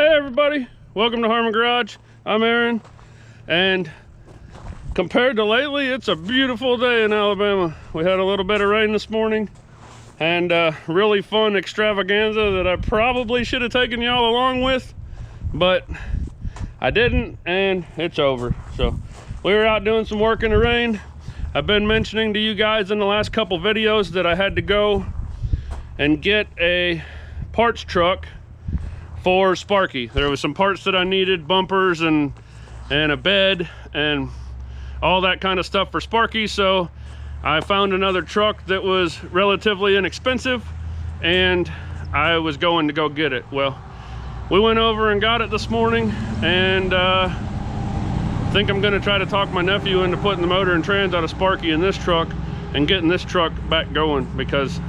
Hey everybody, welcome to Harmon Garage. I'm Aaron, and compared to lately, it's a beautiful day in Alabama. We had a little bit of rain this morning, and really fun extravaganza that I probably should have taken y'all along with, but I didn't, and it's over. So we were out doing some work in the rain. I've been mentioning to you guys in the last couple videos that I had to go and get a parts truck for Sparky. There was some parts that I needed, bumpers and a bed and all that kind of stuff for Sparky. So I found another truck that was relatively inexpensive, and I was going to go get it. Well, we went over and got it this morning, and I think I'm going to try to talk my nephew into putting the motor and trans out of Sparky in this truck and getting this truck back going, because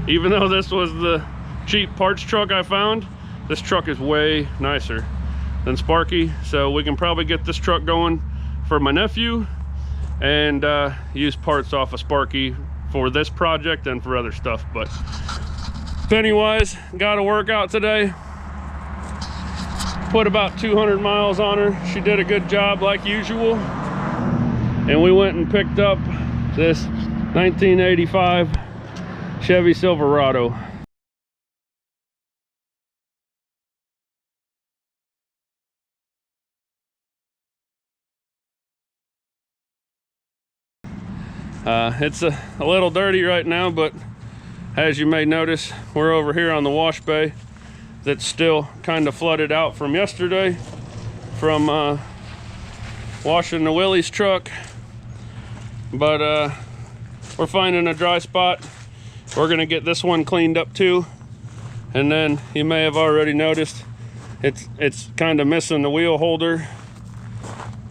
even though this was the cheap parts truck I found, this truck is way nicer than Sparky. So we can probably get this truck going for my nephew and use parts off of Sparky for this project and for other stuff. But Pennywise got a workout today. Put about 200 miles on her. She did a good job like usual. And we went and picked up this 1985 Chevy Silverado. It's a little dirty right now, but as you may notice, we're over here on the wash bay that's still kind of flooded out from yesterday from washing the Willie's truck. But we're finding a dry spot. We're gonna get this one cleaned up too, and then you may have already noticed it's kind of missing the wheel holder,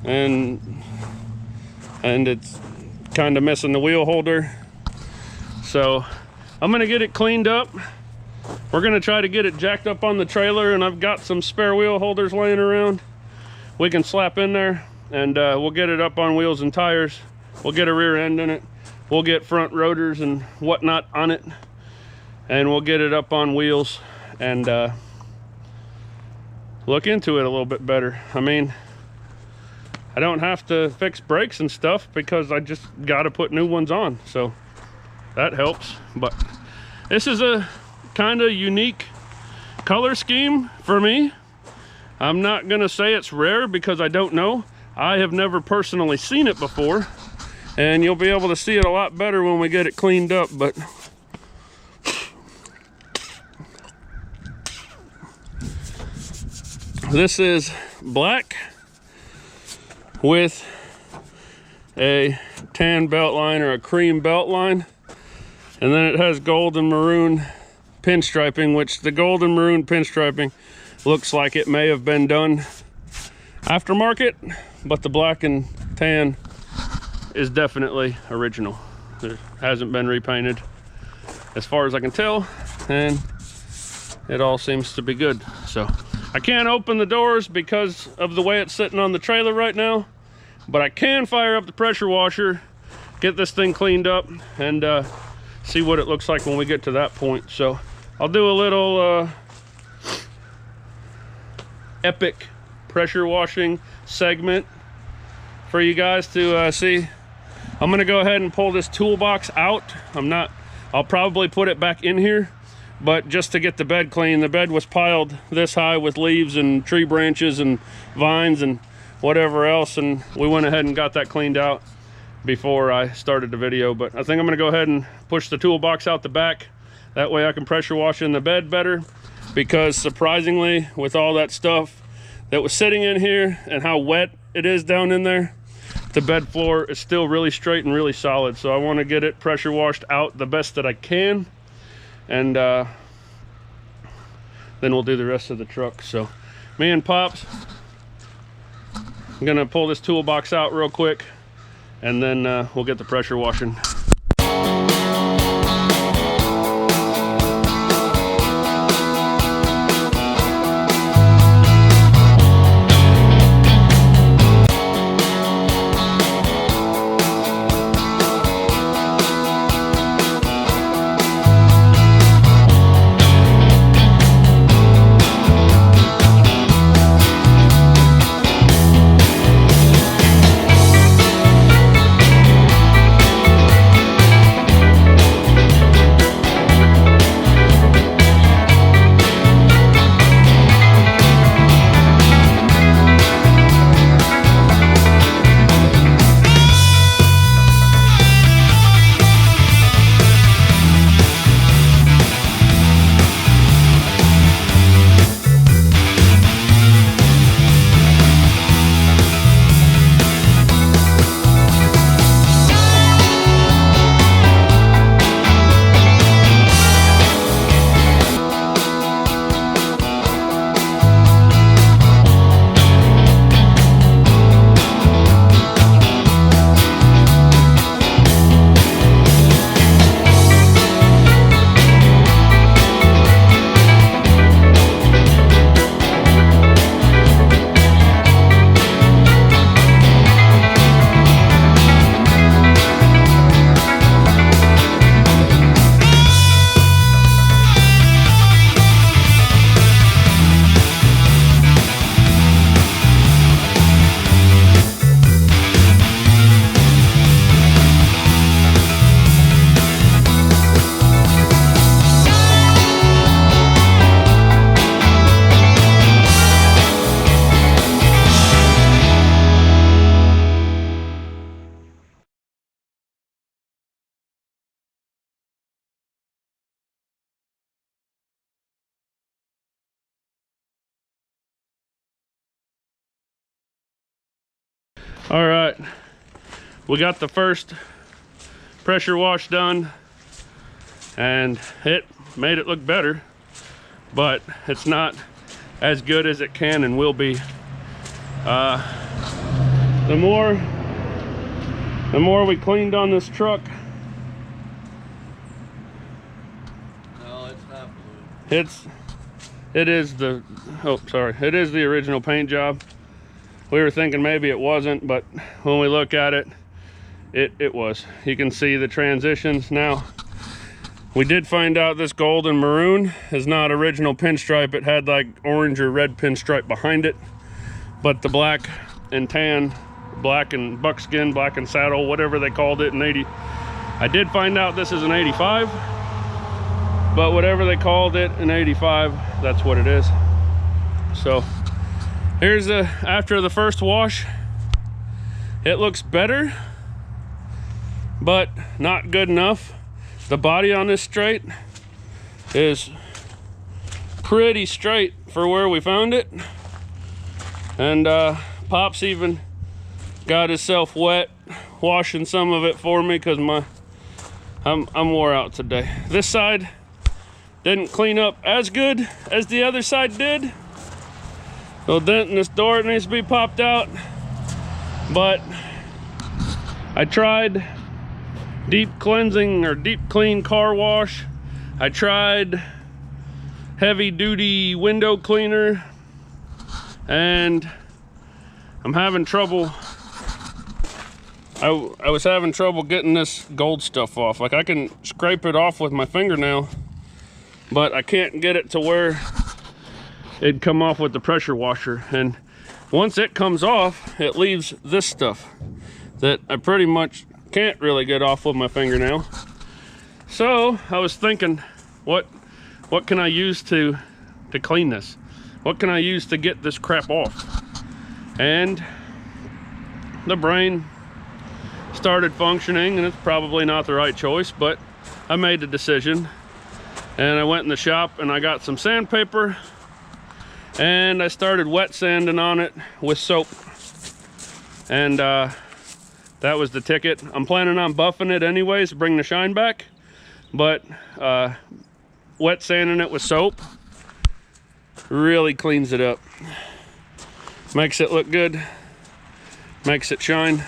and it's kind of missing the wheel holder. So I'm gonna get it cleaned up. We're gonna try to get it jacked up on the trailer, and I've got some spare wheel holders laying around we can slap in there, and we'll get it up on wheels and tires. We'll get a rear end in it, we'll get front rotors and whatnot on it, and we'll get it up on wheels and look into it a little bit better. I mean, I don't have to fix brakes and stuff because I just got to put new ones on, so that helps. But this is a kind of unique color scheme for me. I'm not gonna say it's rare because I don't know. I have never personally seen it before, and you'll be able to see it a lot better when we get it cleaned up. But this is black with a tan belt line or a cream belt line, and then it has gold and maroon pinstriping, which the gold and maroon pinstriping looks like it may have been done aftermarket, but the black and tan is definitely original. It hasn't been repainted as far as I can tell, and it all seems to be good. So I can't open the doors because of the way it's sitting on the trailer right now, but I can fire up the pressure washer, get this thing cleaned up, and see what it looks like when we get to that point. So I'll do a little epic pressure washing segment for you guys to see. I'm gonna go ahead and pull this toolbox out. I'll probably put it back in here, but just to get the bed clean. The bed was piled this high with leaves and tree branches and vines and whatever else, and we went ahead and got that cleaned out before I started the video. But I think I'm gonna go ahead and push the toolbox out the back. That way I can pressure wash in the bed better, because surprisingly, with all that stuff that was sitting in here and how wet it is down in there, the bed floor is still really straight and really solid. So I want to get it pressure washed out the best that I can, and then we'll do the rest of the truck. So me and Pops, I'm gonna pull this toolbox out real quick, and then we'll get the pressure washing. All right, we got the first pressure wash done, and it made it look better, but it's not as good as it can and will be. The more we cleaned on this truck, no, it's not blue. It is the original paint job. We were thinking maybe it wasn't, but when we look at it, it was. You can see the transitions. Now, we did find out this gold and maroon is not original pinstripe. It had like orange or red pinstripe behind it, but the black and tan, black and buckskin, black and saddle, whatever they called it in 80. I did find out this is an 85, but whatever they called it in 85, that's what it is. So here's after the first wash. It looks better, but not good enough. The body on this straight is pretty straight for where we found it. And Pop's even got himself wet washing some of it for me because I'm wore out today. This side didn't clean up as good as the other side did. So dent in this door needs to be popped out. But I tried deep cleansing or deep clean car wash. I tried heavy duty window cleaner, and I'm having trouble. I was having trouble getting this gold stuff off. Like, I can scrape it off with my fingernail, but I can't get it to where it'd come off with the pressure washer. And once it comes off, it leaves this stuff that I pretty much can't really get off with my fingernail. So I was thinking, what can I use to clean this? What can I use to get this crap off? And the brain started functioning, and it's probably not the right choice, but I made a decision, and I went in the shop and I got some sandpaper, and I started wet sanding on it with soap. And that was the ticket. I'm planning on buffing it anyways to bring the shine back, but wet sanding it with soap really cleans it up. Makes it look good, makes it shine.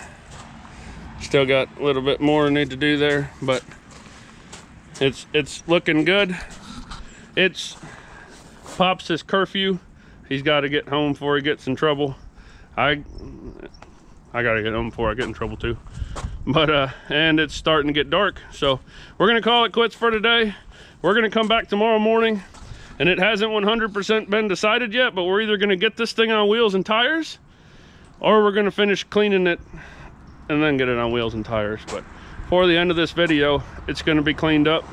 Still got a little bit more I need to do there, but it's looking good. It's Pops' his curfew. He's got to get home before he gets in trouble. I gotta get home before I get in trouble too. But and it's starting to get dark, so we're gonna call it quits for today. We're gonna come back tomorrow morning, and it hasn't 100% been decided yet, but we're either gonna get this thing on wheels and tires, or we're gonna finish cleaning it and then get it on wheels and tires. But for the end of this video, it's gonna be cleaned up,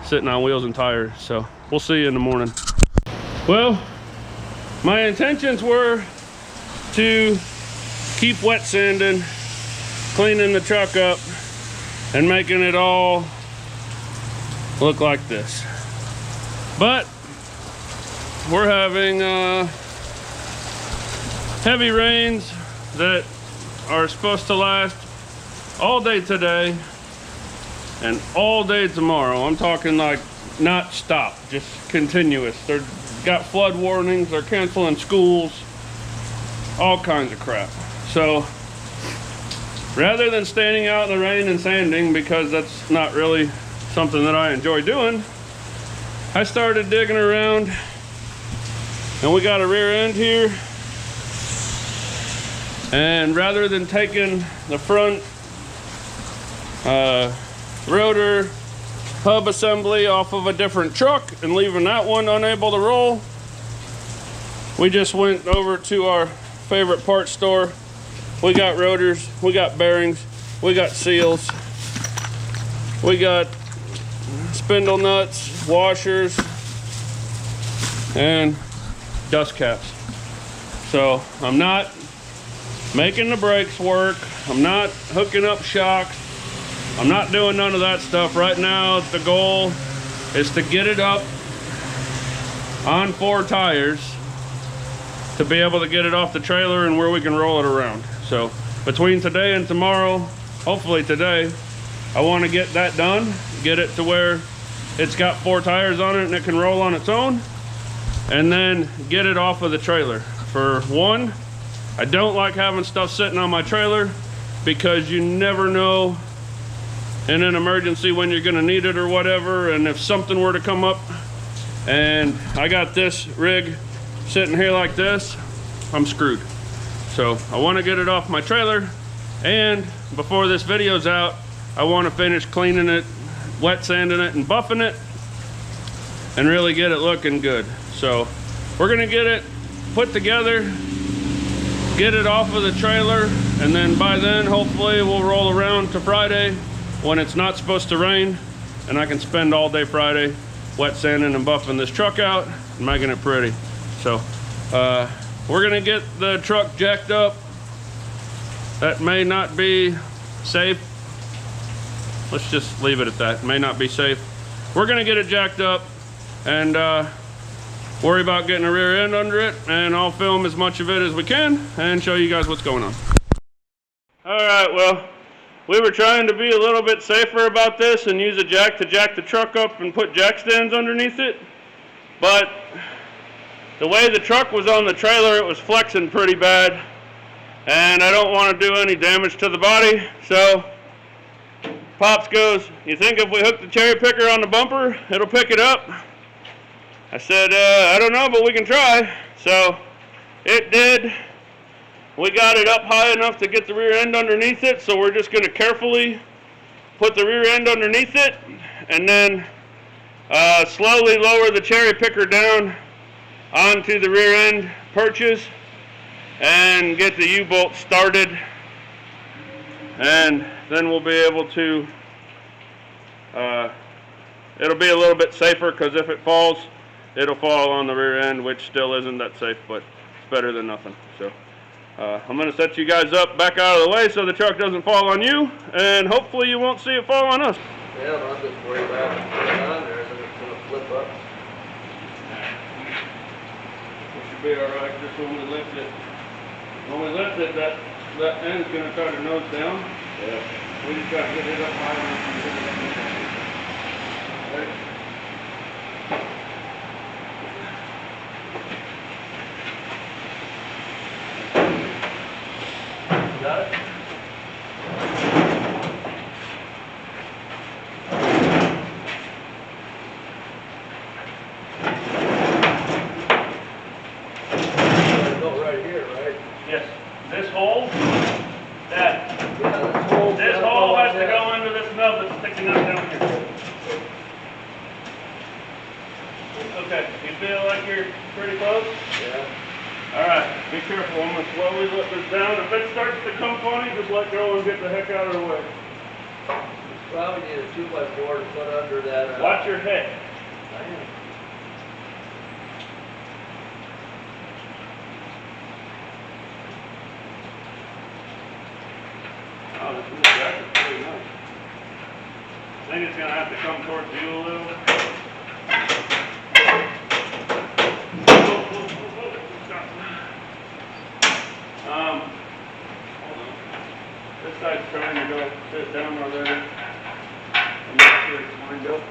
sitting on wheels and tires. So we'll see you in the morning. Well, my intentions were to keep wet sanding, cleaning the truck up, and making it all look like this. But we're having heavy rains that are supposed to last all day today and all day tomorrow. I'm talking like not stop, just continuous. They've got flood warnings, they're canceling schools, all kinds of crap. So rather than standing out in the rain and sanding, because that's not really something that I enjoy doing, I started digging around, and we got a rear end here. And rather than taking the front rotor hub assembly off of a different truck and leaving that one unable to roll, we just went over to our favorite parts store. We got rotors, we got bearings, we got seals, we got spindle nuts, washers, and dust caps. So I'm not making the brakes work, I'm not hooking up shocks, I'm not doing none of that stuff right now. The goal is to get it up on 4 tires to be able to get it off the trailer and where we can roll it around. So between today and tomorrow, hopefully today, I want to get that done, get it to where it's got 4 tires on it and it can roll on its own, and then get it off of the trailer. For one, I don't like having stuff sitting on my trailer because you never know in an emergency when you're gonna need it or whatever, and if something were to come up and I got this rig sitting here like this, I'm screwed. So I want to get it off my trailer, and before this video's out, I want to finish cleaning it, wet sanding it and buffing it, and really get it looking good. So we're gonna get it put together, get it off of the trailer, and then by then hopefully we'll roll around to Friday when it's not supposed to rain, and I can spend all day Friday wet sanding and buffing this truck out and making it pretty. So we're gonna get the truck jacked up. That may not be safe. Let's just leave it at that. May not be safe. We're gonna get it jacked up and worry about getting a rear end under it, and I'll film as much of it as we can and show you guys what's going on. All right, well, we were trying to be a little bit safer about this and use a jack to jack the truck up and put jack stands underneath it. But the way the truck was on the trailer, it was flexing pretty bad. And I don't want to do any damage to the body. So Pops goes, "You think if we hook the cherry picker on the bumper, it'll pick it up?" I said, I don't know, but we can try. So it did. We got it up high enough to get the rear end underneath it, so we're just going to carefully put the rear end underneath it and then slowly lower the cherry picker down onto the rear end perches and get the U-bolt started, and then we'll be able to, it'll be a little bit safer because if it falls, it'll fall on the rear end, which still isn't that safe, but it's better than nothing. So I'm going to set you guys up back out of the way so the truck doesn't fall on you, and hopefully you won't see it fall on us. Yeah, I'm just worried about it on there, and it's going to flip up. We should be alright just when we lift it. When we lift it, that end's going to try to nose down. Yeah. We just got to get it up high enough and get it up. Right. Got it? Go right here, right? Yes. This hole, that. Yeah, This hole has to go into this nub that's sticking out down here. Okay, you feel like you're pretty close? Yeah. Alright, be careful. I'm going to slowly let this down. If it starts to come funny, just let go and get the heck out of the way. Probably need a 2x4 to put under that. Watch your head. Oh, this is pretty nice. I think it's going to have to come towards you a little. Hold on. This side's trying to go sit down already. I'm not sure it's lined up.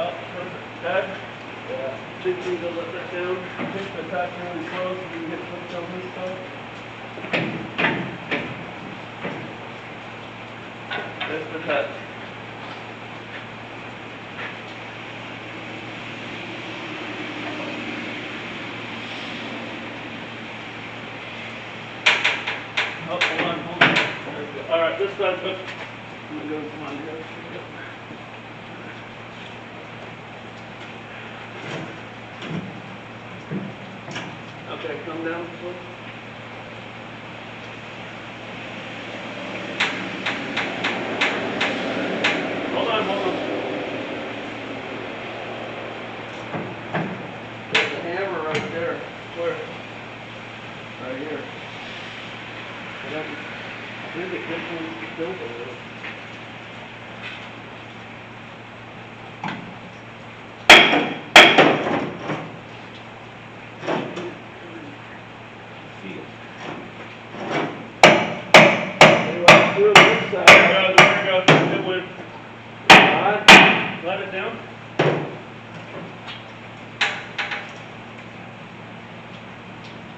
Oh, perfect. Dad? Yeah. Big thing to let that down. Push the attach really close so you can get pushed on this side. There's the touch. Oh, hold on, hold on. There we go. All right, this side's hooked. I'm going to go come on here. Okay, come down this way. Hold on, hold on. There's a hammer right there. Where? Right here. Here's the kitchen still there. Through this side. There we go. It went. Let it down.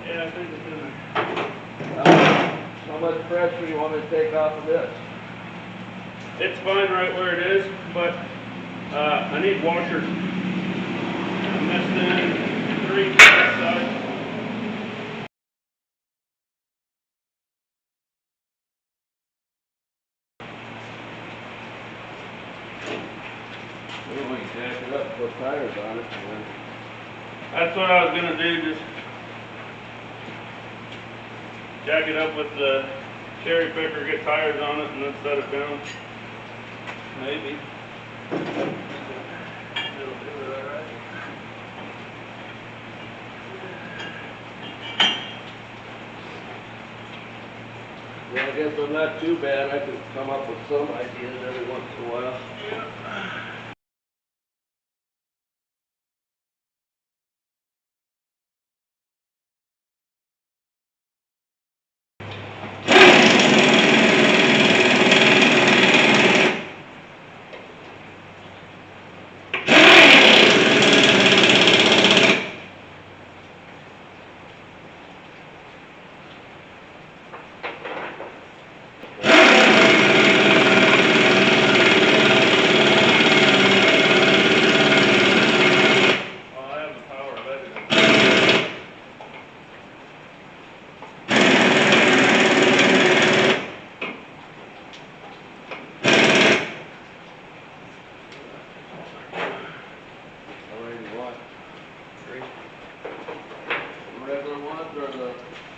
Yeah, I think it's in there. How much pressure you want me to take off of this? It's fine right where it is, but I need washers. I messed in 3 to this side. Maybe we can jack it up, put tires on it, and then That's what I was gonna do, just jack it up with the cherry picker, get tires on it, and then set it down. Maybe. It'll do it all right. well, I guess I'm not too bad. I can come up with some ideas every once in a while.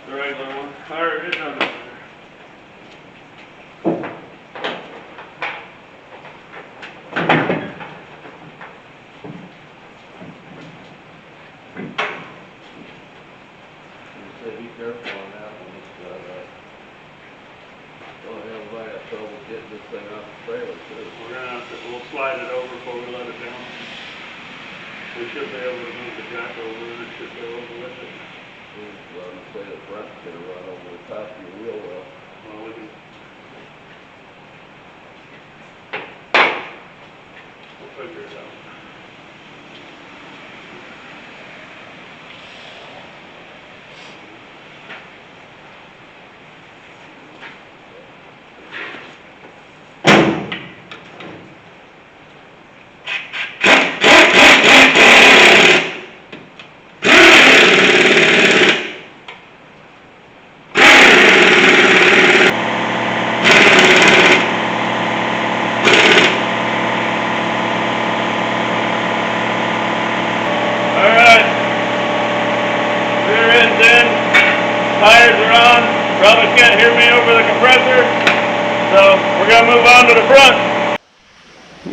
The regular one. I already did done that. Say be careful on that one. Don't have trouble getting this thing off the trailer too. We're gonna have to, we'll slide it over before we let it down. We should be able to move the jack over and it should go over with it. Well, I'm say the front's gonna run over the top of your wheel well. Well, we can. We'll figure it out. Tires are on. Probably can't hear me over the compressor. So we're gonna move on to the front.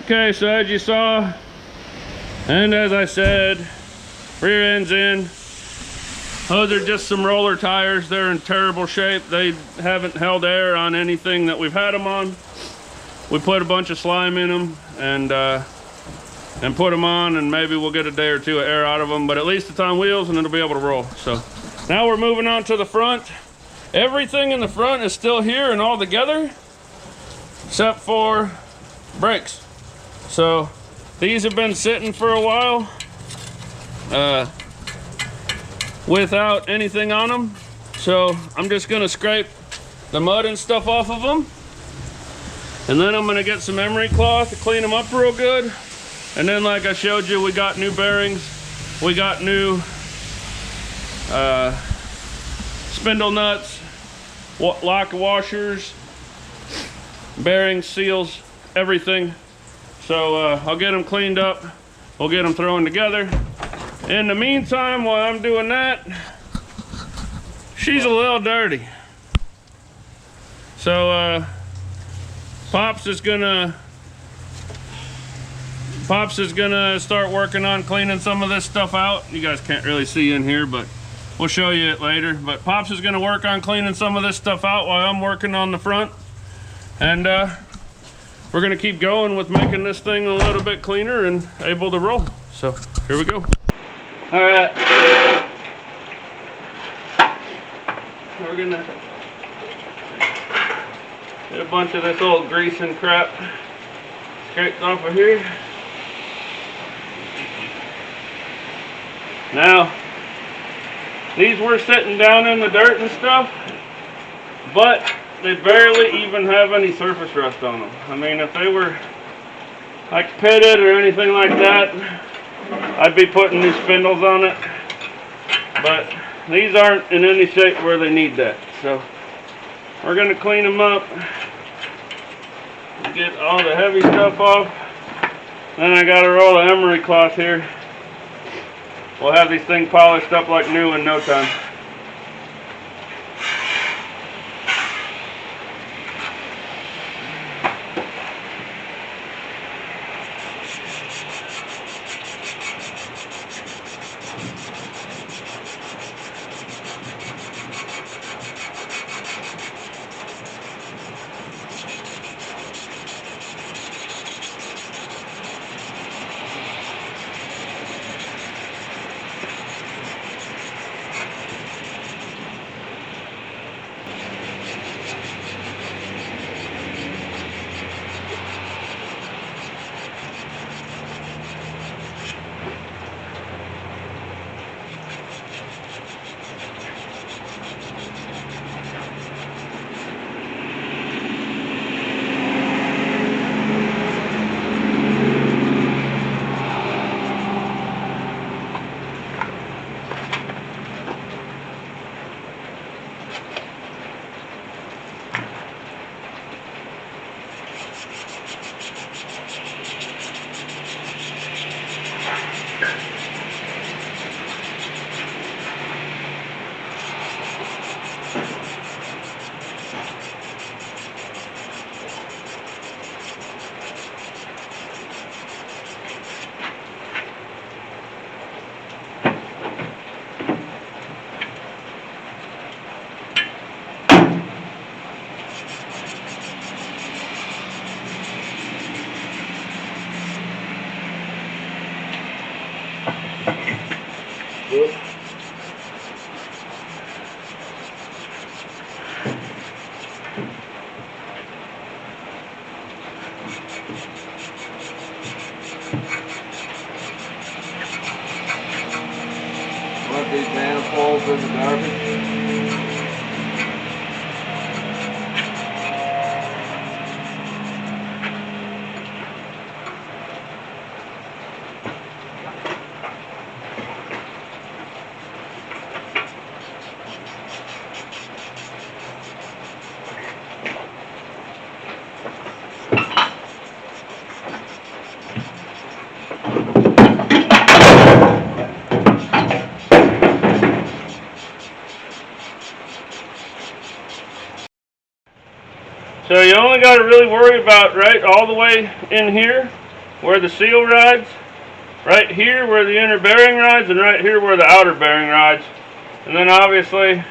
Okay, so as you saw, and as I said, rear end's in. Those are just some roller tires. They're in terrible shape. They haven't held air on anything that we've had them on. We put a bunch of slime in them and put them on, and maybe we'll get a day or two of air out of them, but at least it's on wheels and it'll be able to roll. So now we're moving on to the front. Everything in the front is still here and all together, except for brakes. So these have been sitting for a while without anything on them. So I'm just gonna scrape the mud and stuff off of them. And then I'm gonna get some emery cloth to clean them up real good. And then, like I showed you, we got new bearings. We got new spindle nuts, lock washers, bearings, seals, everything. So I'll get them cleaned up. We'll get them thrown together. In the meantime, while I'm doing that, she's a little dirty. So Pops is gonna start working on cleaning some of this stuff out. You guys can't really see in here, but we'll show you it later. But Pops is going to work on cleaning some of this stuff out while I'm working on the front. And we're going to keep going with making this thing a little bit cleaner and able to roll. So here we go. All right. We're going to get a bunch of this old grease and crap scraped off of here. Now, these were sitting down in the dirt and stuff, but they barely even have any surface rust on them. I mean, if they were like pitted or anything like that, I'd be putting new spindles on it. But these aren't in any shape where they need that. So we're going to clean them up, get all the heavy stuff off. Then I got a roll of emery cloth here. We'll have these things polished up like new in no time. Good. Want these manifolds in the garbage? So you only got to really worry about right all the way in here where the seal rides, right here where the inner bearing rides, and right here where the outer bearing rides. And then obviously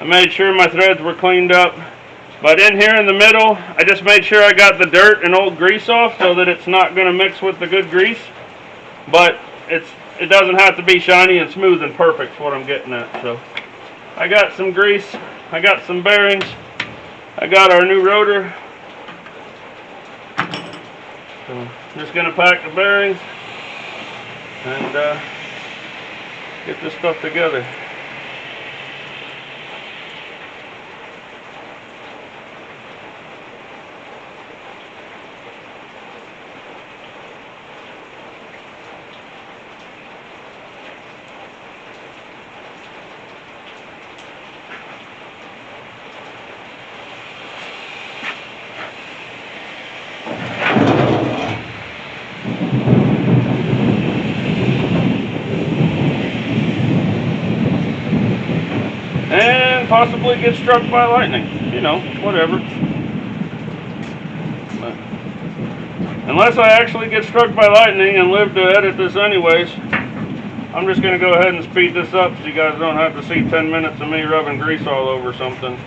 I made sure my threads were cleaned up. But in here in the middle, I just made sure I got the dirt and old grease off so that it's not going to mix with the good grease. But it doesn't have to be shiny and smooth and perfect, is what I'm getting at. So I got some grease, I got some bearings, I got our new rotor. So I'm just going to pack the bearings and get this stuff together. And possibly get struck by lightning, you know, whatever. But unless I actually get struck by lightning and live to edit this anyways, I'm just going to go ahead and speed this up so you guys don't have to see 10 minutes of me rubbing grease all over something.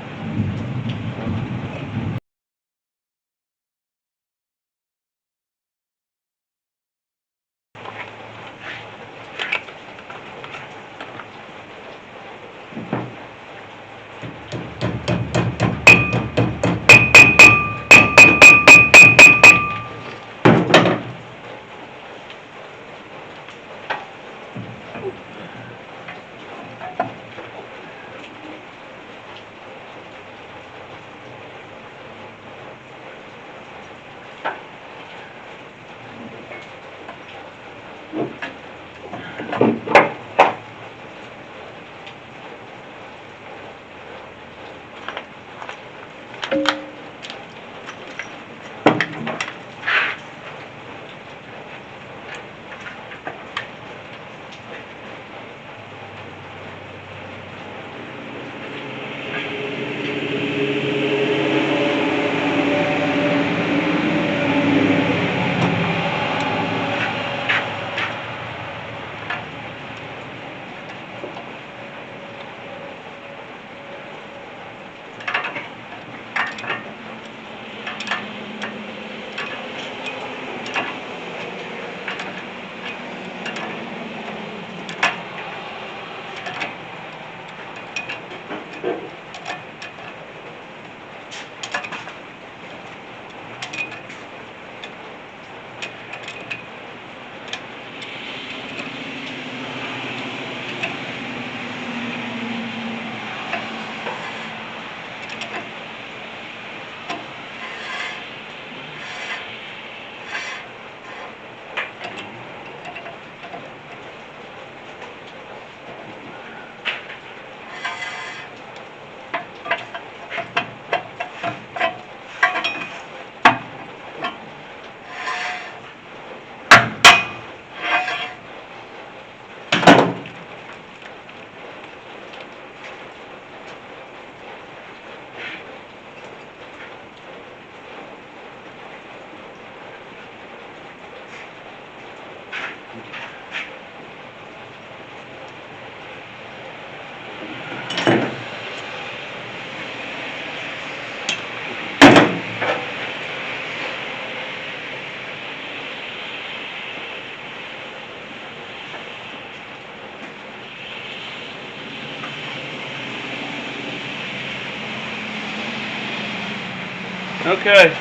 Okay.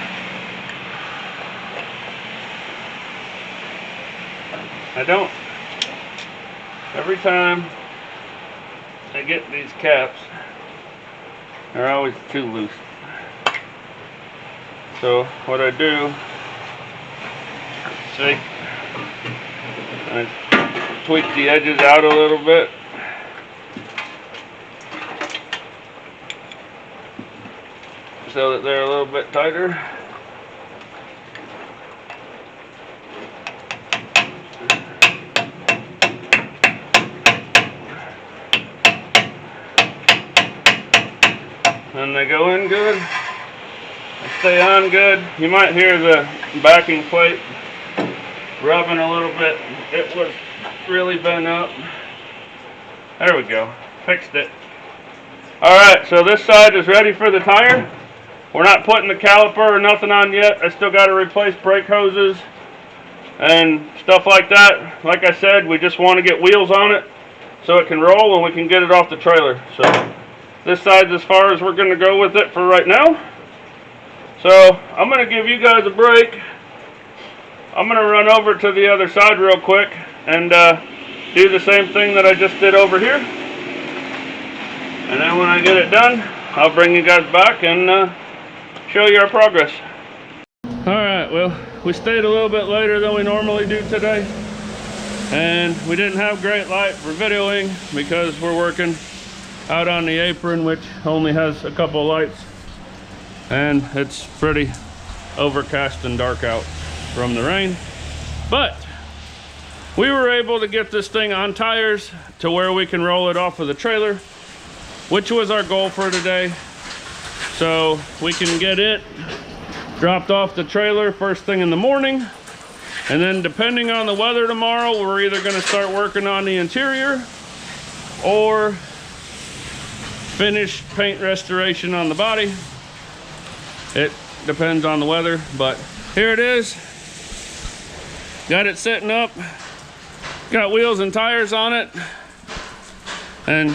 Every time I get these caps, they're always too loose. So what I do, see, I tweak the edges out a little bit. So that they're a little bit tighter. And they go in good. They stay on good. You might hear the backing plate rubbing a little bit. It was really bent up. There we go. Fixed it. Alright, so this side is ready for the tire. We're not putting the caliper or nothing on yet. I still got to replace brake hoses and stuff like that. Like I said, we just want to get wheels on it so it can roll and we can get it off the trailer. So this side's as far as we're going to go with it for right now. So I'm going to give you guys a break. I'm going to run over to the other side real quick and do the same thing that I just did over here. And then when I get it done, I'll bring you guys back and show you our progress. Alright, well, we stayed a little bit later than we normally do today. And we didn't have great light for videoing because we're working out on the apron, which only has a couple of lights. And it's pretty overcast and dark out from the rain. But we were able to get this thing on tires to where we can roll it off of the trailer, which was our goal for today. So we can get it dropped off the trailer first thing in the morning, And then depending on the weather tomorrow, we're either gonna start working on the interior or finish paint restoration on the body. It depends on the weather, but here it is. Got it sitting up. Got wheels and tires on it. And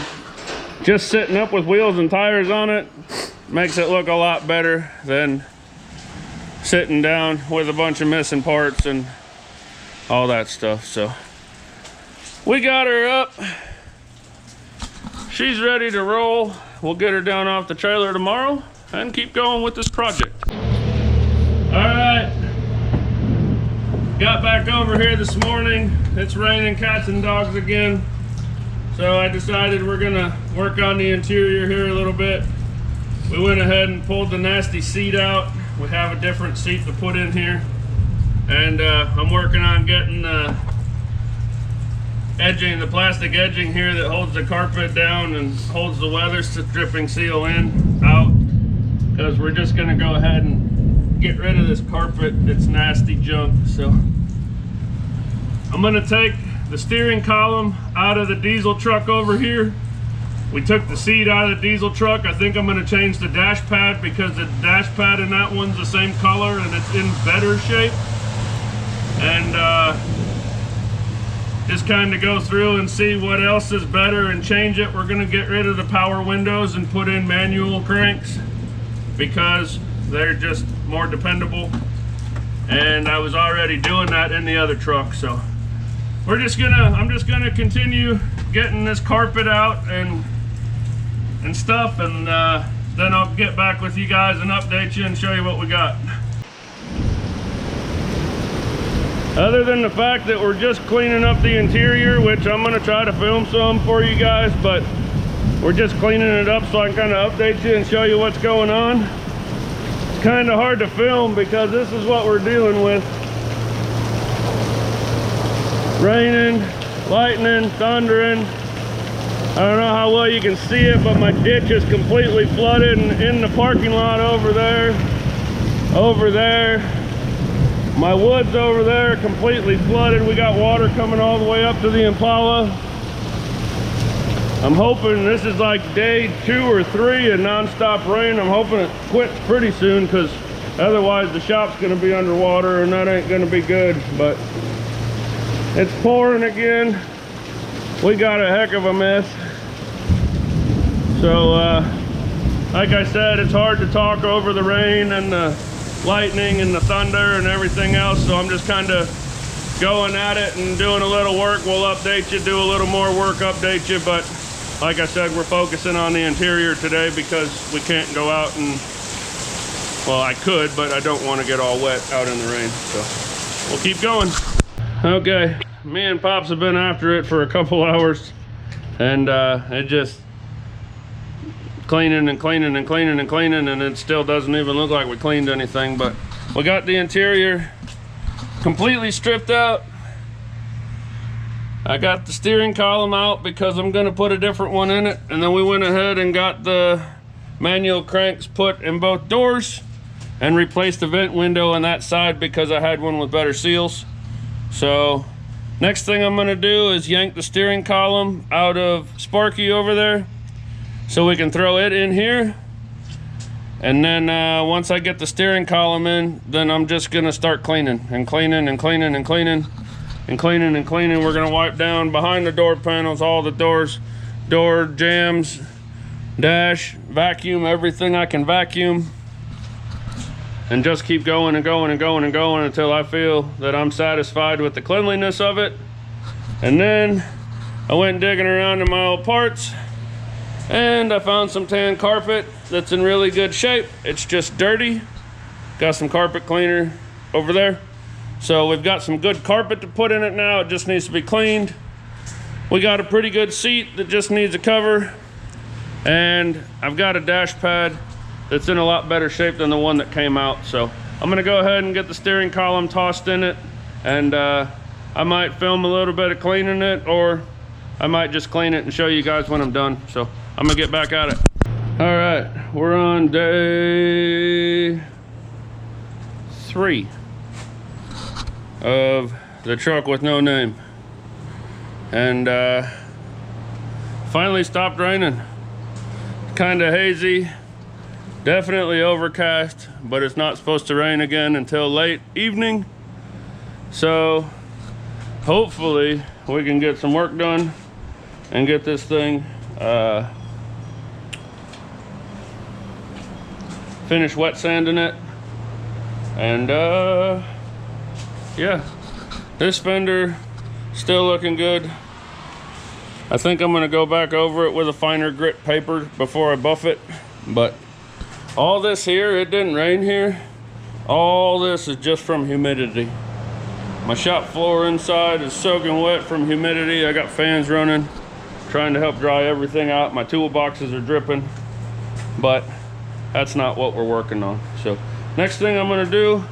just sitting up with wheels and tires on it makes it look a lot better than sitting down with a bunch of missing parts and all that stuff. So we got her up. She's ready to roll. We'll get her down off the trailer tomorrow and keep going with this project. All right, got back over here this morning. It's raining cats and dogs again. So I decided we're gonna work on the interior here a little bit. We went ahead and pulled the nasty seat out. We have a different seat to put in here. And I'm working on getting the edging, the plastic edging here that holds the carpet down and holds the weather stripping seal out. Because we're just gonna go ahead and get rid of this carpet. It's nasty junk. So I'm gonna take the steering column out of the diesel truck over here. We took the seat out of the diesel truck. I think I'm gonna change the dash pad because the dash pad in that one's the same color and it's in better shape. And just kind of go through and see what else is better and change it. We're gonna get rid of the power windows and put in manual cranks because they're just more dependable. And I was already doing that in the other truck, so I'm just gonna continue getting this carpet out and stuff, and then I'll get back with you guys and update you and show you what we got. Other than the fact that we're just cleaning up the interior, which I'm gonna try to film some for you guys, but we're just cleaning it up so I can kind of update you and show you what's going on. It's kind of hard to film because this is what we're dealing with. Raining, lightning, thundering. I don't know how well you can see it, but my ditch is completely flooded, and in the parking lot over there, my woods over there completely flooded. We got water coming all the way up to the Impala. I'm hoping this is like day 2 or 3 of non-stop rain. I'm hoping it quits pretty soon because otherwise the shop's gonna be underwater and that ain't gonna be good. But it's pouring again. We got a heck of a mess. So like I said, it's hard to talk over the rain and the lightning and the thunder and everything else, so I'm just kind of going at it and doing a little work. We'll update you, do a little more work, update you, but like I said, we're focusing on the interior today because we can't go out and, well, I could, but I don't want to get all wet out in the rain, so we'll keep going. Okay, me and Pops have been after it for a couple hours, and it just cleaning and cleaning and cleaning and cleaning, and it still doesn't even look like we cleaned anything. But we got the interior completely stripped out. I got the steering column out because I'm gonna put a different one in it, and then we went ahead and got the manual cranks put in both doors and replaced the vent window on that side because I had one with better seals. So next thing I'm gonna do is yank the steering column out of Sparky over there so we can throw it in here. And then once I get the steering column in, then I'm just gonna start cleaning and cleaning and cleaning and cleaning and cleaning and cleaning. We're gonna wipe down behind the door panels, all the doors, door jambs, dash, vacuum, everything I can vacuum. And just keep going and going and going and going until I feel that I'm satisfied with the cleanliness of it. And then I went digging around in my old parts and I found some tan carpet that's in really good shape. It's just dirty. Got some carpet cleaner over there. So we've got some good carpet to put in it now. It just needs to be cleaned. We got a pretty good seat that just needs a cover. And I've got a dash pad that's in a lot better shape than the one that came out. So I'm gonna go ahead and get the steering column tossed in it, and I might film a little bit of cleaning it, or I might just clean it and show you guys when I'm done. So I'm gonna get back at it. All right, we're on day 3. of the truck with no name. And finally stopped raining. Kind of hazy, definitely overcast, but it's not supposed to rain again until late evening. So hopefully we can get some work done and get this thing finish wet sanding it. And yeah, this fender still looking good. I think I'm gonna go back over it with a finer grit paper before I buff it. But all this here, it didn't rain here. All this is just from humidity. My shop floor inside is soaking wet from humidity. I got fans running, trying to help dry everything out. My toolboxes are dripping, but that's not what we're working on. So next thing I'm gonna do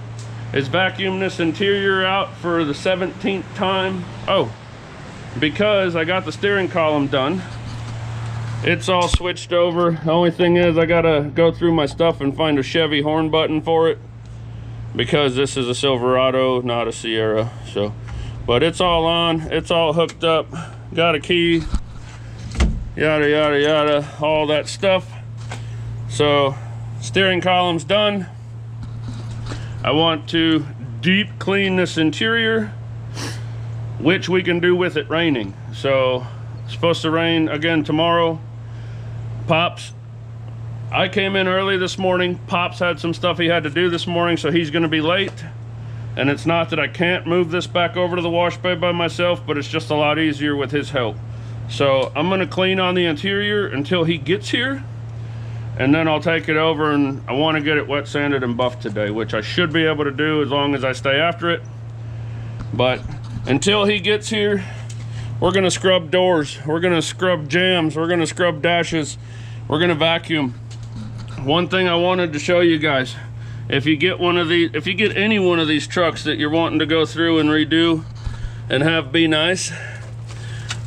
is vacuum this interior out for the 17th time. Oh, because I got the steering column done. It's all switched over. The only thing is I gotta go through my stuff and find a Chevy horn button for it, because this is a Silverado, not a Sierra. So, but it's all on, it's all hooked up, got a key, yada yada yada, all that stuff. So steering column's done. I want to deep clean this interior, which we can do with it raining. So it's supposed to rain again tomorrow. Pops, I came in early this morning. Pops had some stuff he had to do this morning, so he's gonna be late. And it's not that I can't move this back over to the wash bay by myself, but it's just a lot easier with his help. So I'm gonna clean on the interior until he gets here, and then I'll take it over, and I wanna get it wet sanded and buffed today, which I should be able to do as long as I stay after it. But until he gets here, we're gonna scrub doors, we're gonna scrub jams, we're gonna scrub dashes, we're gonna vacuum. One thing I wanted to show you guys, if you get any one of these trucks that you're wanting to go through and redo and have be nice,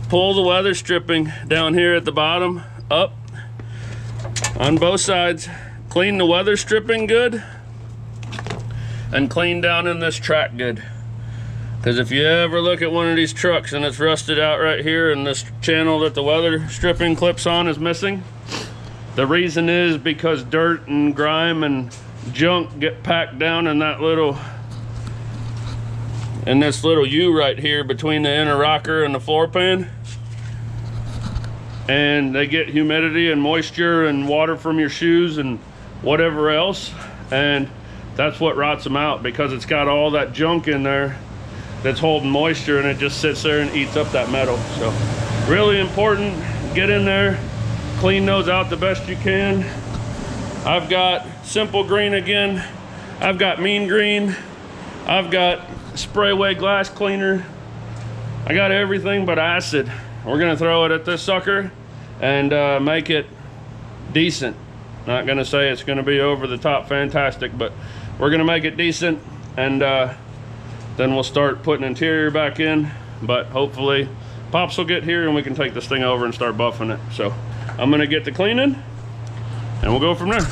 pull the weather stripping down here at the bottom up on both sides, clean the weather stripping good, and clean down in this track good. Because if you ever look at one of these trucks and it's rusted out right here, and this channel that the weather stripping clips on is missing, the reason is because dirt and grime and junk get packed down in that little, in this little U right here between the inner rocker and the floor pan, and they get humidity and moisture and water from your shoes and whatever else, and that's what rots them out, because it's got all that junk in there that's holding moisture, and it just sits there and eats up that metal. So really important, get in there, clean those out the best you can. I've got simple green again, I've got mean green, I've got sprayway glass cleaner, I got everything but acid. We're gonna throw it at this sucker and make it decent. Not gonna say it's gonna be over the top fantastic, but we're gonna make it decent, and then we'll start putting interior back in. But hopefully Pops will get here and we can take this thing over and start buffing it. So I'm gonna get the cleaning and we'll go from there.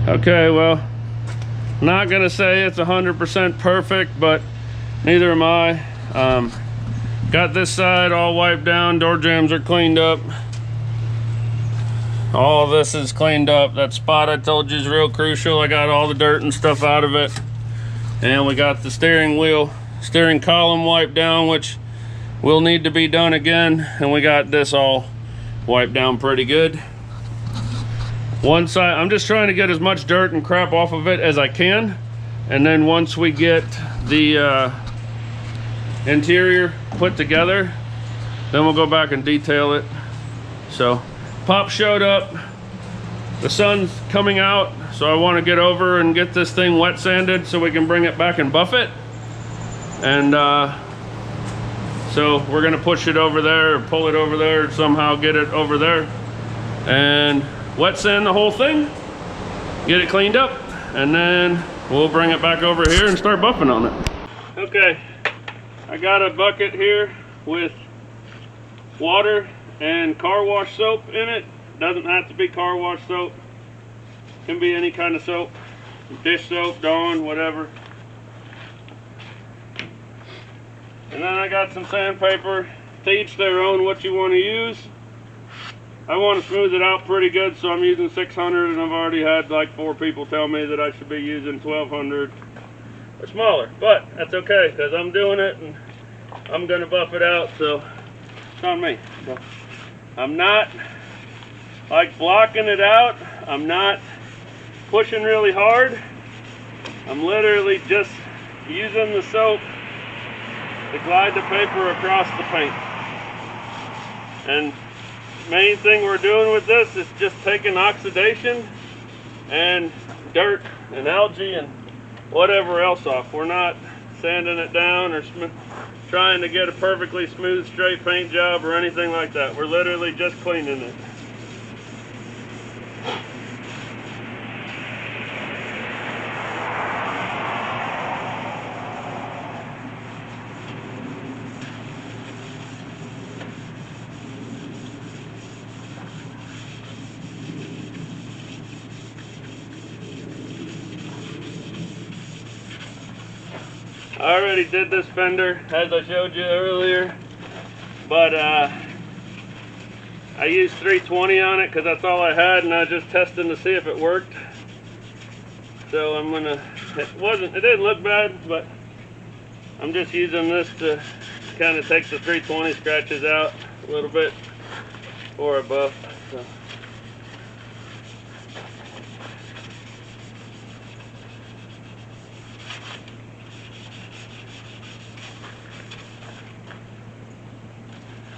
Okay, well, not gonna say it's 100% perfect, but neither am I. Got this side all wiped down, door jambs are cleaned up. All of this is cleaned up. That spot I told you is real crucial. I got all the dirt and stuff out of it. And we got the steering column wiped down, which will need to be done again. And we got this all wiped down pretty good. One side, I'm just trying to get as much dirt and crap off of it as I can. And then once we get the interior put together, then we'll go back and detail it. So Pop showed up, the sun's coming out, so I want to get over and get this thing wet sanded so we can bring it back and buff it. And so we're gonna push it over there, or pull it over there, somehow get it over there and wet sand the whole thing, get it cleaned up, and then we'll bring it back over here and start buffing on it. Okay, I got a bucket here with water and car wash soap in it. Doesn't have to be car wash soap, can be any kind of soap, dish soap, Dawn, whatever. And then I got some sandpaper. To each their own what you want to use. I want to smooth it out pretty good, so I'm using 600, and I've already had like 4 people tell me that I should be using 1200 or smaller, but that's okay because I'm doing it and I'm gonna buff it out, so it's on me. So I'm not like blocking it out, I'm not pushing really hard, I'm literally just using the soap to glide the paper across the paint. And main thing we're doing with this is just taking oxidation and dirt and algae and whatever else off. We're not sanding it down or trying to get a perfectly smooth straight paint job or anything like that. We're literally just cleaning it. I already did this fender as I showed you earlier, but I used 320 on it because that's all I had, and I was just testing to see if it worked. So I'm gonna, it didn't look bad, but I'm just using this to kind of take the 320 scratches out a little bit before I buff. So.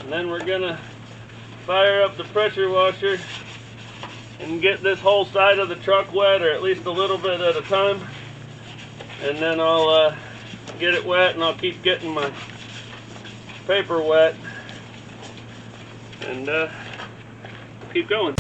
And then we're gonna fire up the pressure washer and get this whole side of the truck wet, or at least a little bit at a time. And then I'll get it wet, and I'll keep getting my paper wet, and keep going.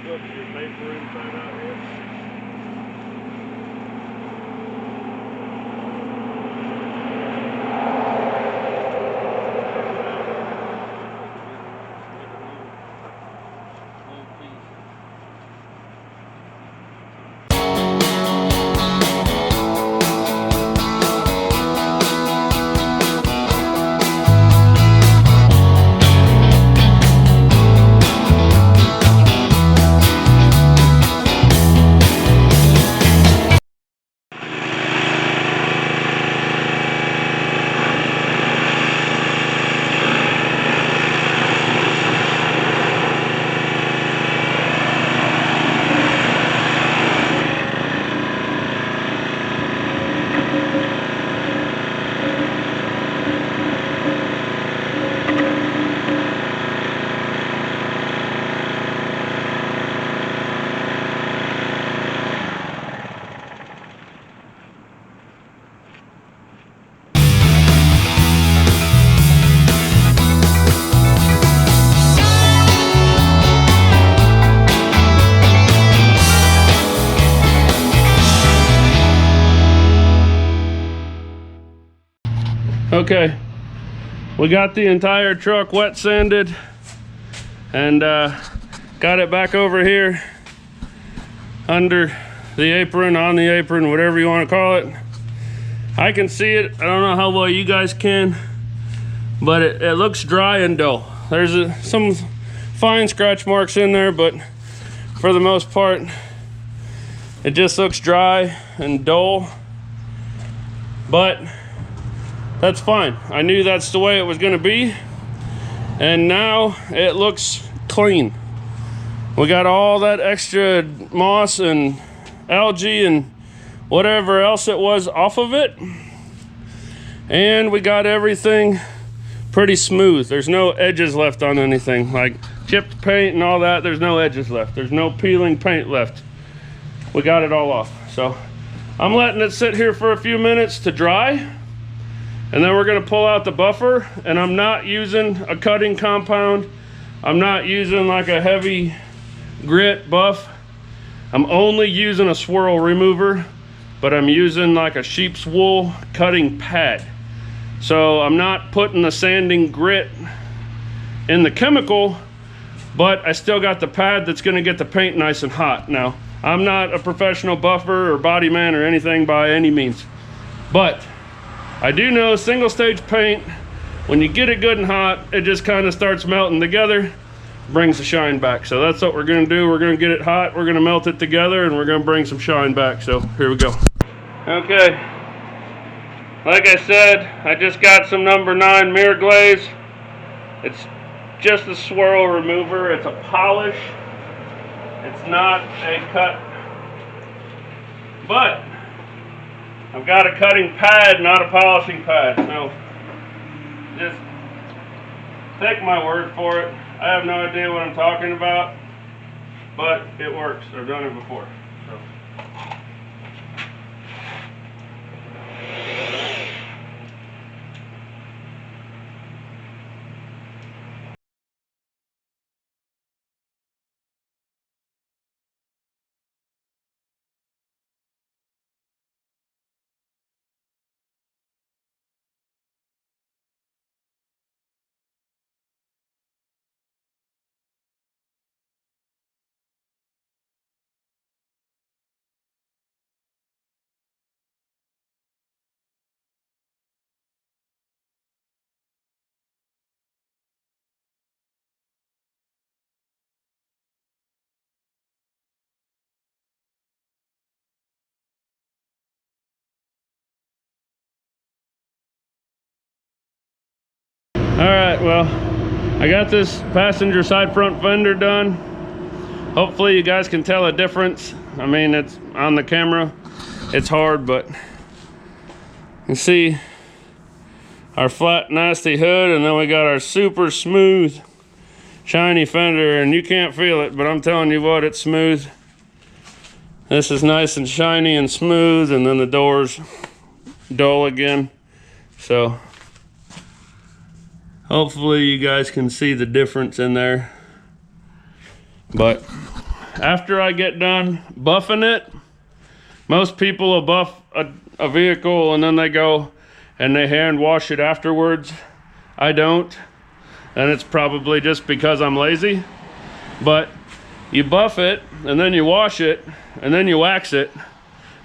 Flip your paper inside out here. Okay, we got the entire truck wet sanded and got it back over here under the apron, on the apron, whatever you want to call it. I can see it. I don't know how well you guys can, but it looks dry and dull. There's some fine scratch marks in there, but for the most part, it just looks dry and dull. But that's fine. I knew that's the way it was going to be, and now it looks clean. We got all that extra moss and algae and whatever else it was off of it, and we got everything pretty smooth. There's no edges left on anything, like chipped paint and all that. There's no edges left. There's no peeling paint left. We got it all off. So I'm letting it sit here for a few minutes to dry, and then we're going to pull out the buffer. And I'm not using a cutting compound. I'm not using like a heavy grit buff. I'm only using a swirl remover, but I'm using like a sheep's wool cutting pad. So I'm not putting the sanding grit in the chemical, but I still got the pad that's going to get the paint nice and hot. Now, I'm not a professional buffer or body man or anything by any means, but I do know single stage paint, when you get it good and hot, it just kind of starts melting together, brings the shine back. So that's what we're going to do. We're going to get it hot, we're going to melt it together, and we're going to bring some shine back. So here we go. Okay, like I said, I just got some number 9 mirror glaze. It's just a swirl remover. It's a polish. It's not a cut, but I've got a cutting pad, not a polishing pad. So just take my word for it. I have no idea what I'm talking about, but it works. I've done it before. So. All right, well, I got this passenger side front fender done. Hopefully you guys can tell a difference. I mean, it's on the camera, it's hard, but you see our flat nasty hood, and then we got our super smooth shiny fender, and you can't feel it, but I'm telling you what, it's smooth. This is nice and shiny and smooth, and then the door's dull again. So hopefully you guys can see the difference in there. But after I get done buffing it, most people will buff a vehicle and then they go and they hand wash it afterwards. I don't, and it's probably just because I'm lazy. But you buff it and then you wash it and then you wax it,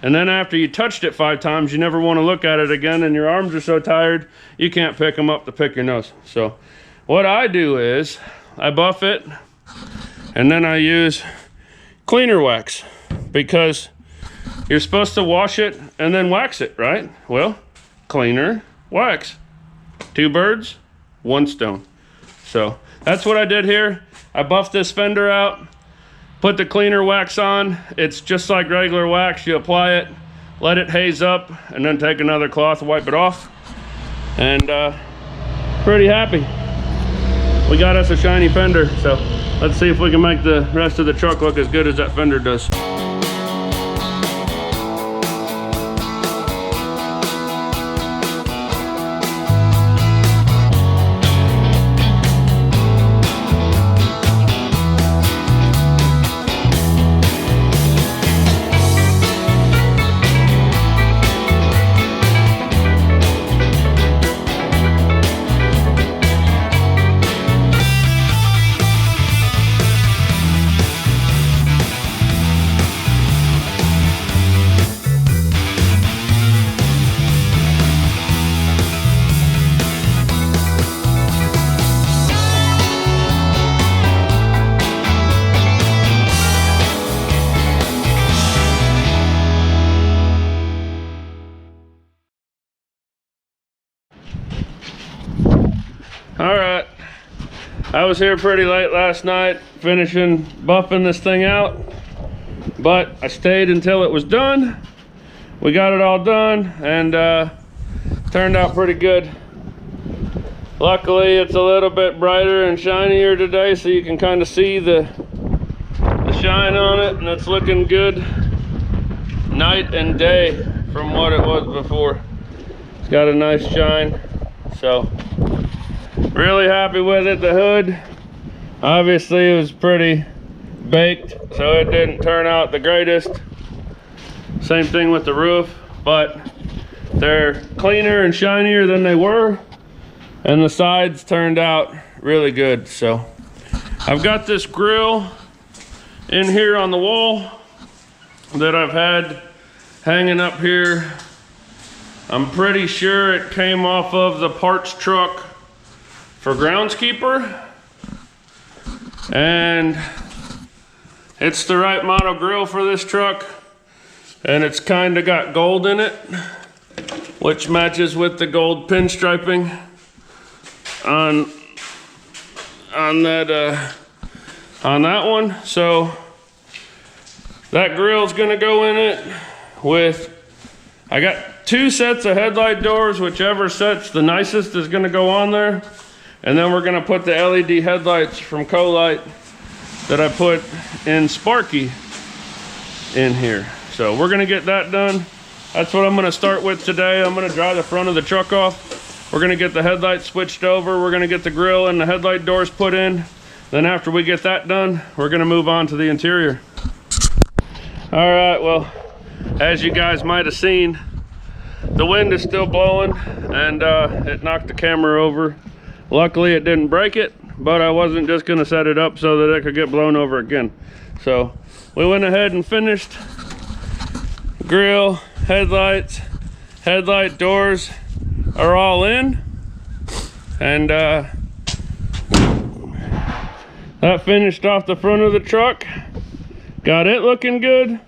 and then after you touched it 5 times, you never want to look at it again, and your arms are so tired you can't pick them up to pick your nose. So what I do is I buff it and then I use cleaner wax, because you're supposed to wash it and then wax it, right? Well, cleaner, wax. 2 birds, 1 stone. So that's what I did here. I buffed this fender out, put the cleaner wax on. It's just like regular wax. You apply it, let it haze up, and then take another cloth, wipe it off. And pretty happy. We got us a shiny fender, so let's see if we can make the rest of the truck look as good as that fender does. All right, I was here pretty late last night finishing buffing this thing out, but I stayed until it was done. We got it all done, and turned out pretty good. Luckily, it's a little bit brighter and shinier today, so you can kind of see the shine on it, and it's looking good night and day from what it was before. It's got a nice shine, so really happy with it. The hood, obviously, it was pretty baked, so it didn't turn out the greatest. Same thing with the roof, but they're cleaner and shinier than they were, and the sides turned out really good. So I've got this grill in here on the wall that I've had hanging up here. I'm pretty sure it came off of the parts truck for groundskeeper, and it's the right model grill for this truck, and it's kind of got gold in it, which matches with the gold pinstriping on that one. So that grill's gonna go in it with, I got 2 sets of headlight doors. Whichever set's the nicest is gonna go on there. And then we're gonna put the LED headlights from Colite that I put in Sparky in here. So we're gonna get that done. That's what I'm gonna start with today. I'm gonna dry the front of the truck off. We're gonna get the headlights switched over. We're gonna get the grill and the headlight doors put in. Then after we get that done, we're gonna move on to the interior. All right, well, as you guys might have seen, the wind is still blowing, and it knocked the camera over. Luckily it didn't break it, but I wasn't just gonna set it up so that it could get blown over again. So we went ahead and finished. Grill, headlights, headlight doors are all in, and that finished off the front of the truck. Got it looking good.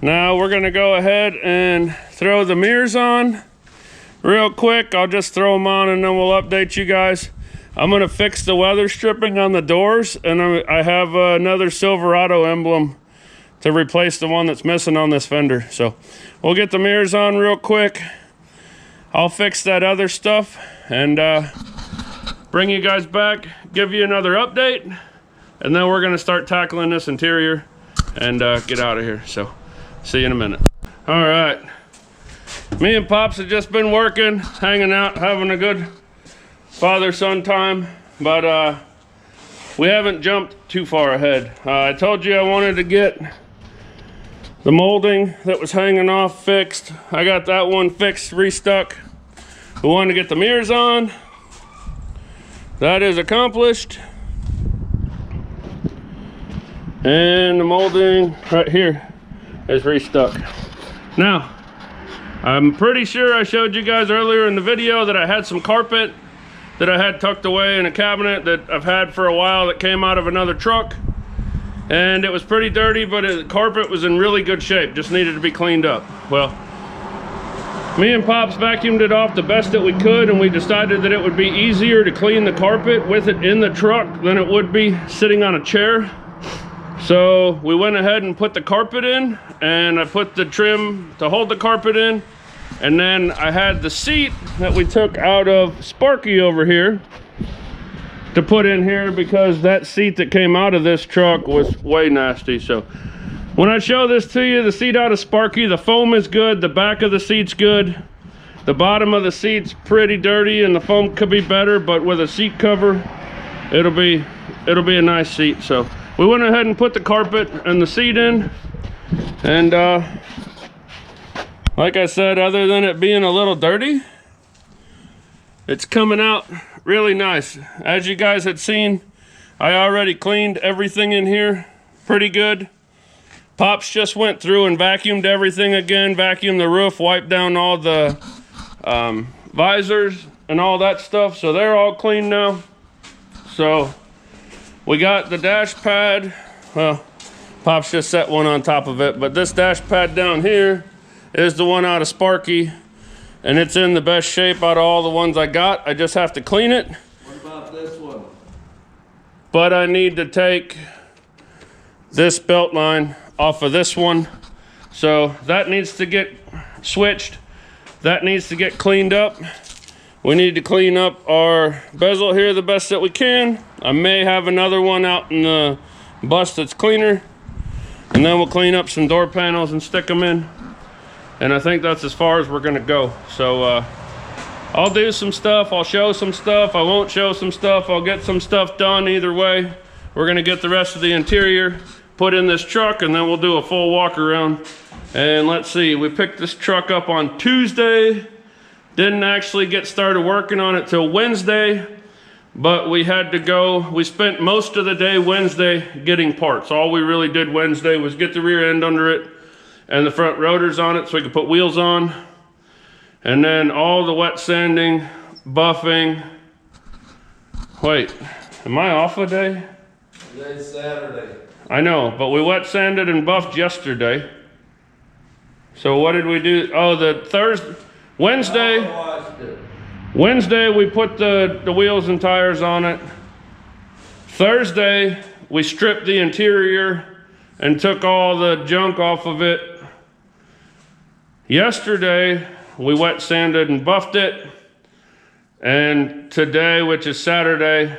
Now we're gonna go ahead and throw the mirrors on real quick. I'll just throw them on and then we'll update you guys. I'm gonna fix the weather stripping on the doors, and I have another Silverado emblem to replace the one that's missing on this fender. So we'll get the mirrors on real quick. I'll fix that other stuff and bring you guys back, give you another update, and then we're gonna start tackling this interior and get out of here. So see you in a minute. All right, me and Pops have just been working, hanging out, having a good father-son time, but we haven't jumped too far ahead. I told you I wanted to get the molding that was hanging off fixed. I got that one fixed, restuck. We wanted to get the mirrors on. That is accomplished. And the molding right here is restuck. Now, I'm pretty sure I showed you guys earlier in the video that I had some carpet that I had tucked away in a cabinet that I've had for a while that came out of another truck. And it was pretty dirty, but the carpet was in really good shape, just needed to be cleaned up. Well, me and Pops vacuumed it off the best that we could, and we decided that it would be easier to clean the carpet with it in the truck than it would be sitting on a chair. So we went ahead and put the carpet in, and I put the trim to hold the carpet in, and then I had the seat that we took out of Sparky over here to put in here, because that seat that came out of this truck was way nasty. So when I show this to you, the seat out of Sparky, the foam is good, the back of the seat's good, the bottom of the seat's pretty dirty and the foam could be better, but with a seat cover it'll be a nice seat. So we went ahead and put the carpet and the seat in, and like I said, other than it being a little dirty, it's coming out really nice. As you guys had seen, I already cleaned everything in here pretty good. Pops just went through and vacuumed everything again, vacuumed the roof, wiped down all the visors and all that stuff, so they're all clean now. So we got the dash pad. Well, Pops just set one on top of it, but this dash pad down here is the one out of Sparky, and it's in the best shape out of all the ones I got. I just have to clean it. What about this one? But I need to take this belt line off of this one. So that needs to get switched. That needs to get cleaned up. We need to clean up our bezel here the best that we can. I may have another one out in the bus that's cleaner. And then we'll clean up some door panels and stick them in. And I think that's as far as we're gonna go. So I'll do some stuff, I'll show some stuff, I won't show some stuff, I'll get some stuff done either way. We're gonna get the rest of the interior put in this truck, and then we'll do a full walk around. And let's see, we picked this truck up on Tuesday, didn't actually get started working on it till Wednesday, but we had to go, we spent most of the day Wednesday getting parts. All we really did Wednesday was get the rear end under it and the front rotors on it so we could put wheels on. And then all the wet sanding, buffing. Wait, am I off a day? Today's Saturday. I know, but we wet sanded and buffed yesterday. So what did we do? Oh, Wednesday we put the wheels and tires on it. Thursday we stripped the interior and took all the junk off of it. Yesterday we wet sanded and buffed it. And today, which is Saturday,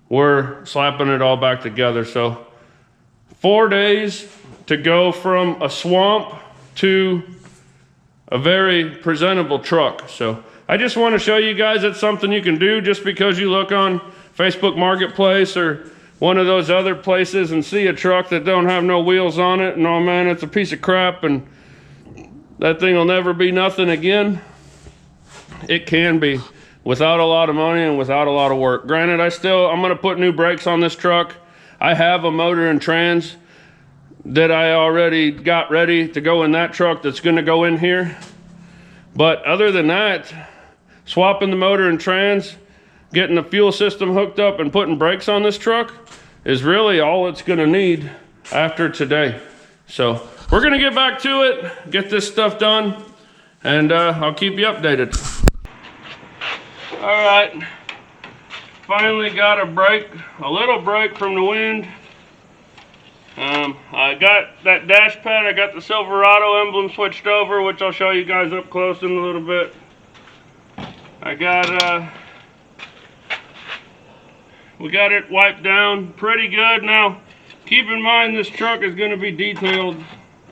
we're slapping it all back together. So 4 days to go from a swamp to a very presentable truck. So I just want to show you guys it's something you can do. Just because you look on Facebook Marketplace or one of those other places and see a truck that don't have no wheels on it, and oh man, it's a piece of crap and that thing will never be nothing again. It can be, without a lot of money and without a lot of work. Granted, I'm gonna put new brakes on this truck. I have a motor and trans that I already got ready to go in that truck that's gonna go in here. But other than that, swapping the motor and trans, getting the fuel system hooked up and putting brakes on this truck is really all it's gonna need after today. So we're gonna get back to it, get this stuff done, and I'll keep you updated. All right, finally got a little break from the wind. I got that dash pad, I got the Silverado emblem switched over, which I'll show you guys up close in a little bit. I got, we got it wiped down pretty good. Now, keep in mind this truck is gonna be detailed.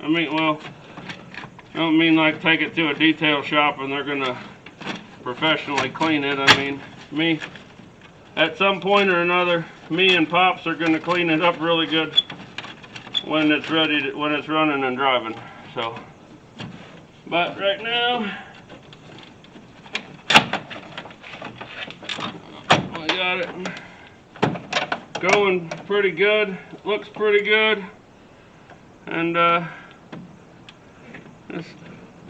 I mean, well, I don't mean like take it to a detail shop and they're gonna professionally clean it. I mean, me at some point or another, me and Pops are going to clean it up really good when it's ready to, when it's running and driving. So, but right now I got it going pretty good. Looks pretty good, and just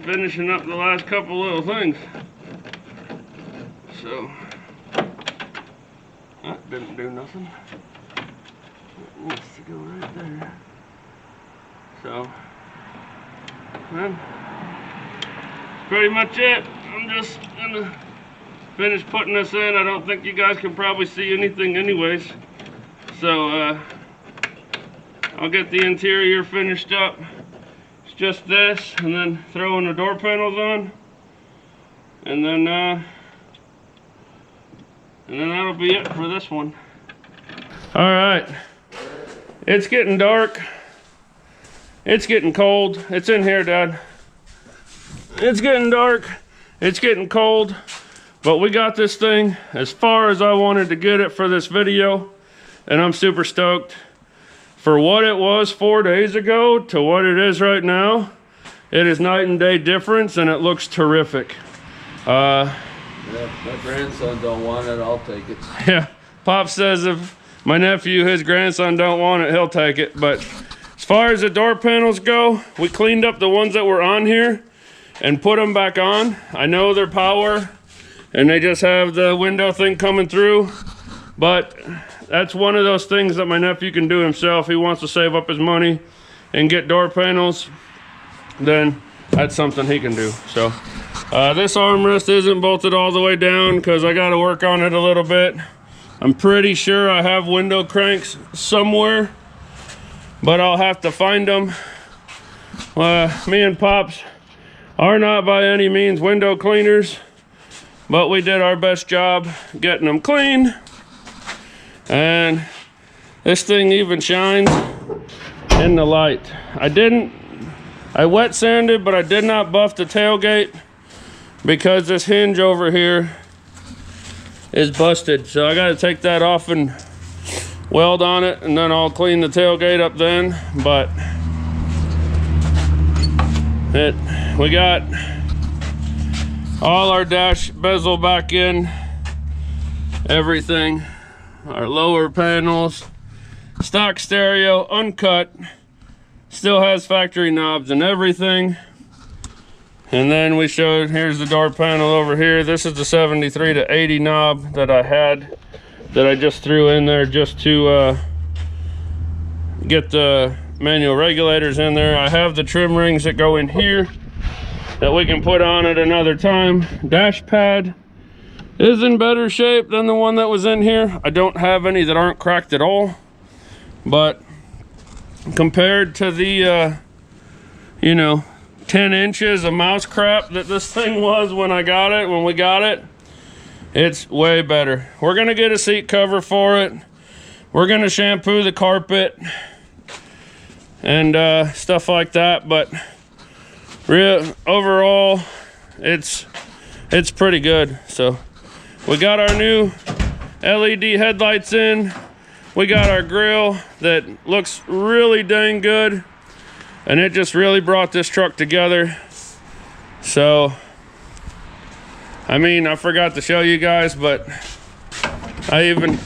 finishing up the last couple little things. So that didn't do nothing. It needs to go right there. So then, pretty much it. I'm just gonna finish putting this in. I don't think you guys can probably see anything anyways. So I'll get the interior finished up. It's just this, and then throwing the door panels on, and then that'll be it for this one. All right, it's getting dark. It's getting cold. It's in here, Dad. It's getting dark. It's getting cold, but we got this thing as far as I wanted to get it for this video, and I'm super stoked. For what it was 4 days ago to what it is right now, it is night and day difference, and it looks terrific. Yeah, my grandson don't want it, I'll take it. Yeah, Pop says if my nephew, his grandson, don't want it, he'll take it. But as far as the door panels go, we cleaned up the ones that were on here and put them back on. I know they're power, and they just have the window thing coming through, but that's one of those things that my nephew can do himself. He wants to save up his money and get door panels, then that's something he can do. So this armrest isn't bolted all the way down because I got to work on it a little bit. I'm pretty sure I have window cranks somewhere, but I'll have to find them. Me and Pops are not by any means window cleaners, but we did our best job getting them clean. And this thing even shines in the light. I wet sanded, but I did not buff the tailgate because this hinge over here is busted. So I got to take that off and weld on it, and then I'll clean the tailgate up then. But we got all our dash bezel back in, everything. Our lower panels, stock stereo, uncut, still has factory knobs and everything. And then we showed, here's the door panel over here. This is the 73 to 80 knob that I had, that I just threw in there just to get the manual regulators in there. I have the trim rings that go in here that we can put on at another time. Dash pad is in better shape than the one that was in here. I don't have any that aren't cracked at all, but compared to the you know, 10 inches of mouse crap that this thing was when we got it, it's way better. We're gonna get a seat cover for it. We're gonna shampoo the carpet and stuff like that, but overall it's pretty good. So we got our new LED headlights in. We got our grill that looks really dang good, and it just really brought this truck together. So, I mean, I forgot to show you guys, but I even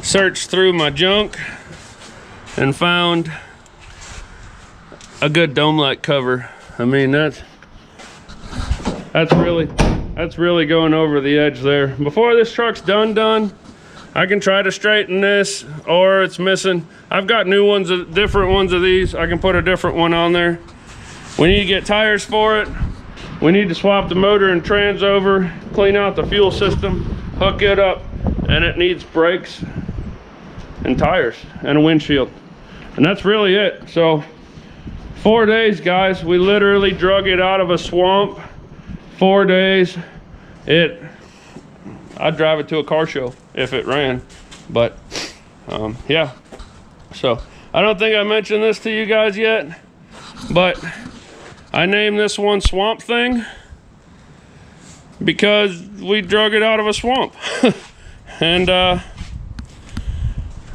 searched through my junk and found a good dome light cover. I mean, that's really going over the edge there. Before this truck's done, I can try to straighten this, or it's missing. I've got new ones, different ones of these. I can put a different one on there. We need to get tires for it. We need to swap the motor and trans over, clean out the fuel system, hook it up, and it needs brakes and tires and a windshield. And that's really it. So 4 days, guys. We literally drug it out of a swamp. 4 days. I'd drive it to a car show if it ran. But yeah, so I don't think I mentioned this to you guys yet, but I named this one Swamp Thing because we drug it out of a swamp. And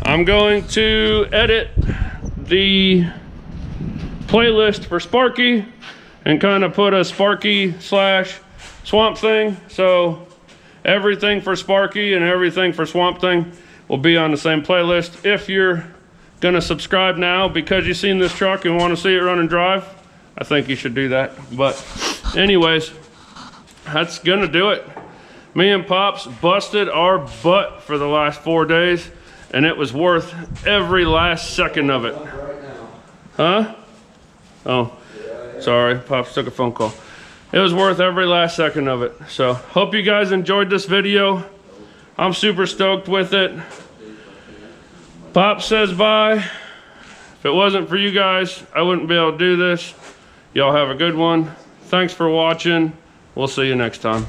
I'm going to edit the playlist for Sparky and kind of put a Sparky / Swamp Thing. So everything for Sparky and everything for Swamp Thing will be on the same playlist. If you're gonna subscribe now because you've seen this truck and want to see it run and drive, I think you should do that. But anyways, that's gonna do it. Me and Pops busted our butt for the last 4 days, and it was worth every last second of it. Huh? Oh, sorry, Pops took a phone call. It was worth every last second of it. So hope you guys enjoyed this video. I'm super stoked with it. Pop says bye. If it wasn't for you guys, I wouldn't be able to do this. Y'all have a good one. Thanks for watching. We'll see you next time.